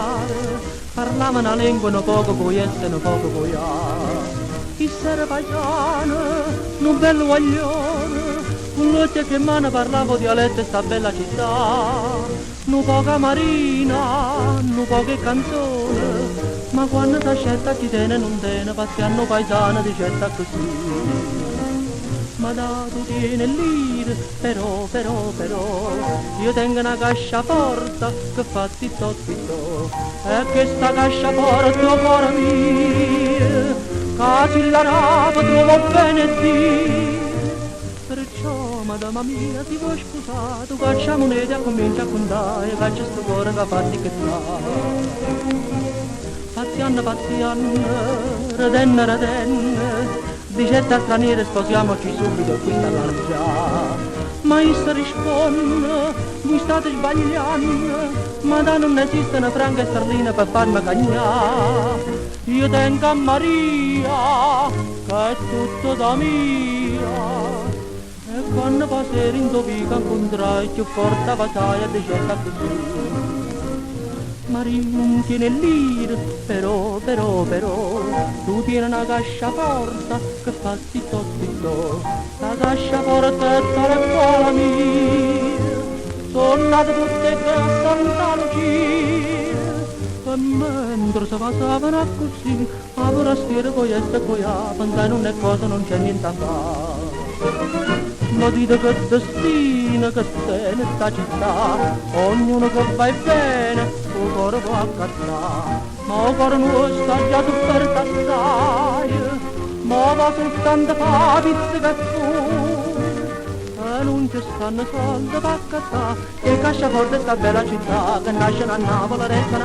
mare, parlava una lingua un poco poietta e un poco poiata. Chi era paesano, un bello guaglione, un lotte che mano parlavo dialetto e sta bella città. Un poca marina, un poche canzone, ma quando t'ha scelta chi te ne non te ne, paziano paesano di certa così. Ma da tu tieni lì, però, io tengo una cascia porta che fa titto, e questa cascia porta, cuore mio, casi la rapa trovo bene Dio. Perciò, madama mia, ti vuoi scusare, tu caccia monete e comincia a contare, caccia sto cuore che fatti che fa. Pazianna, redenne, di certa straniere sposiamoci subito qui sta l'argià. Ma issa risponde, voi state sbagliando, ma da non esiste una franca sterlina per farmi cagnà. Io tengo a Maria, che è tutto da mia, e quando passi rindovica incontrai più forte battaglia di certa così. Maria non tiene lire, però, tu tieni una cascia porta che fa zitto, la cascia porta è tale buona mia, sono nate tutte che a Santa Lucia, e mentre si passavano così, a forastiere poi e poi a pensare non è cosa, non c'è niente a fare. Ma dite che destino che tiene sta città, ognuno che va bene, il cuore può accattare, ma il cuore nuovo sta già sofferto assai, ma va soltanto fa pizza che tu, e non ci stanno soldi per accattare, e cascia forte sta bella città, che nasce a Napoli, resta a